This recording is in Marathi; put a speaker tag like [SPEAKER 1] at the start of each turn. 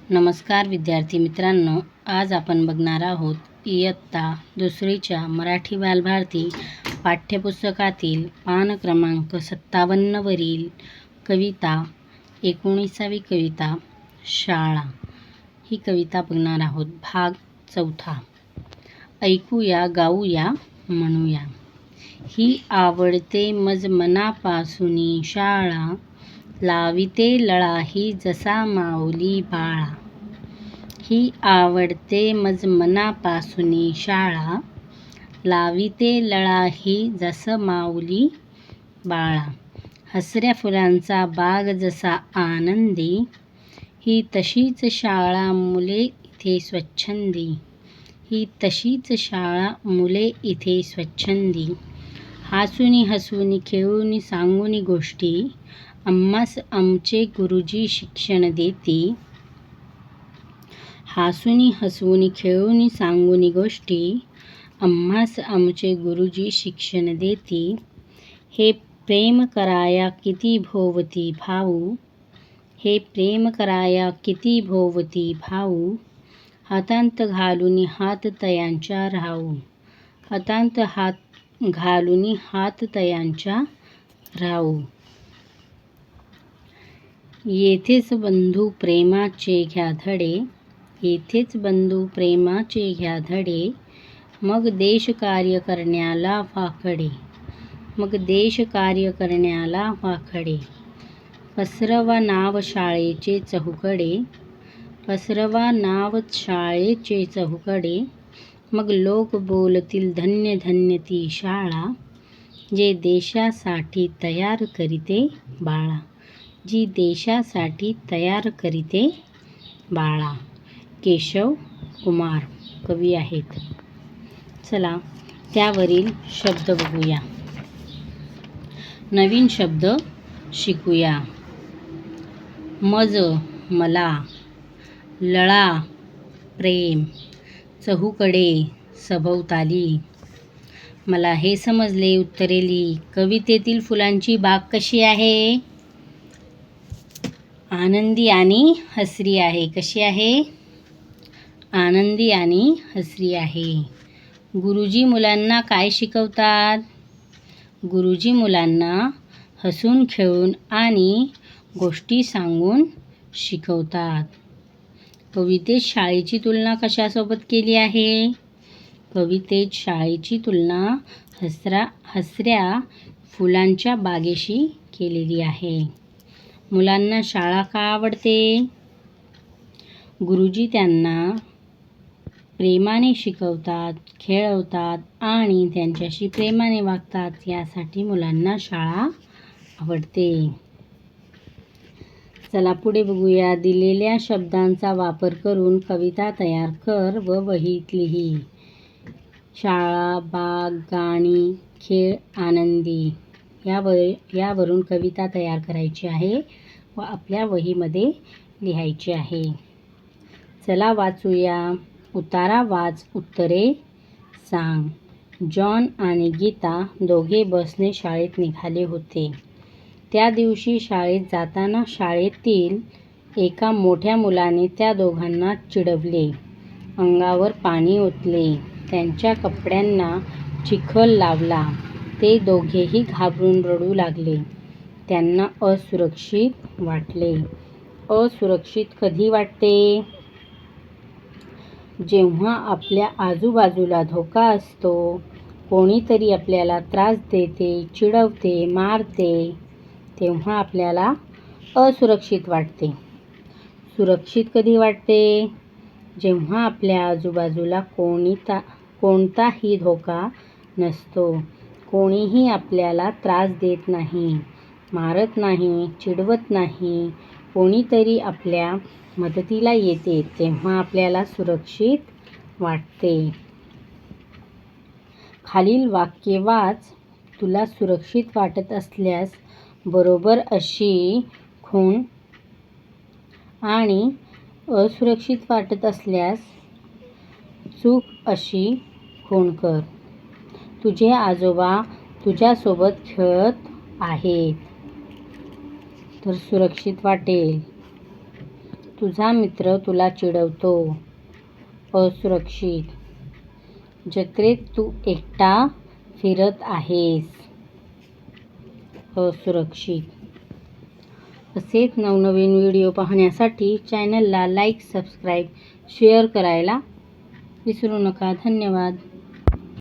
[SPEAKER 1] नमस्कार विद्यार्थी मित्रांनो, आज आपण बघणार आहोत इयत्ता दुसरीच्या मराठी बालभारती पाठ्यपुस्तकातील पान क्रमांक 57 वरील कविता 19वी कविता शाळा ही कविता बघणार आहोत. भाग 4. ऐकूया, गाऊया, म्हणूया. ही आवडते मज मनापासूनी शाळा, लाविते लळा ही जसा माऊली बाळा. ही आवडते मज मनापासूनी शाळा, लाविते लळा ही जस माऊली बाळा. हसऱ्या फुलांचा बाग जसा आनंदी, ही तशीच शाळा मुले इथे स्वच्छंदी. ही तशीच शाळा मुले इथे स्वच्छंदी. हसूनी हसूनी खेळूनी सांगूनी गोष्टी, आम्हास आमचे गुरुजी शिक्षण देती. हसूनी हसवूनी खेळूनी सांगूनी गोष्टी, आम्हास आमचे गुरुजी शिक्षण देती. हे प्रेम कराया किती भोवती भाऊ, हे प्रेम कराया किती भोवती भाऊ. हातांत घालूनी हात तयांच्या राहू, हातांत हात घालूनी हात तयांच्या राहू. येथेच बंधू प्रेमाचे घ्या धडे, येथेच बंधू प्रेमाचे घ्या धडे. मग देश कार्य करण्याला वाकडे, मग देश कार्य करण्याला वाकडे. पसरवा नाव शाळेचे चहूकडे, पसरवा नाव शाळेचे चहूकडे. मग लोक बोलतील धन्य धन्य ती शाळा, जे देशासाठी तयार करीते बाळा, जी देशासाठी तयार करीते बाळा. केशव कुमार कवी आहेत. चला त्यावरील शब्द बघूया. नवीन शब्द शिकूया. मज मला, लळा प्रेम, चहूकडे सभोवताली. मला हे समजले उत्तरे लिही. कवितेतील फुलांची बाग कशी आहे? आनंदी आणि हसरी आहे. कशी आहे? आनंदी आणि हसरी आहे. गुरुजी मुलांना काय शिकवतात? गुरुजी मुलांना हसून खेळून आणि गोष्टी सांगून शिकवतात. कवितेत शाळेची तुलना कशासोबत केली आहे? कवितेत शाळेची तुलना हसऱ्या फुलांच्या बागेशी केलेली आहे. मुलांना शाळा का आवडते? गुरुजी त्यांना प्रेमाने शिकवतात, खेळवतात आणि त्यांच्याशी प्रेमाने वागतात. यासाठी मुलांना शाळा आवडते. चला पुढे बघूया. दिलेल्या शब्दांचा वापर करून कविता तयार कर व वहीत लिही. शाळा, बाग, गाणी, खेळ, आनंदी यावरून कविता तयार करायची आहे व आपल्या वहीमध्ये लिहायची आहे. चला वाचूया. उतारा वाच, उत्तरे सांग. जॉन आणि गीता दोघे बसने शाळेत निघाले होते. त्या दिवशी शाळेत जाताना शाळेतील एका मोठ्या मुलाने त्या दोघांना चिडवले, अंगावर पाणी ओतले, त्यांच्या कपड्यांना चिखल लावला. ते दोघेही घाबरून रडू लागले. त्यांना असुरक्षित वाटले. असुरक्षित कधी वाटते? जेव्हा आपल्या आजूबाजूला धोका असतो, कोणीतरी आपल्याला त्रास देते, चिडवते, मारते, तेव्हा आपल्याला असुरक्षित वाटते. सुरक्षित कधी वाटते? जेव्हा आपल्या आजूबाजूला कोणताही धोका नसतो, कोणीही आपल्याला त्रास देत नाही, मारत नाही, चिडवत नाही, कोणीतरी आपल्या मदतीला येते, तेव्हा आपल्याला सुरक्षित वाटते. खालील वाक्ये वाच. तुला सुरक्षित वाटत असल्यास बरोबर अशी खूण आणि असुरक्षित वाटत असल्यास चूक अशी खूण कर. तुझे आजोबा तुझ्यासोबत खेळत आहेत तर सुरक्षित वाटेल. तुझा मित्र तुला चिडवतो. असुरक्षित. जत्रेत तू एकटा फिरत आहेस. असुरक्षित. असेच नवनवीन व्हिडिओ पाहण्यासाठी चॅनलला लाईक, सबस्क्राईब, शेअर करायला विसरू नका. धन्यवाद.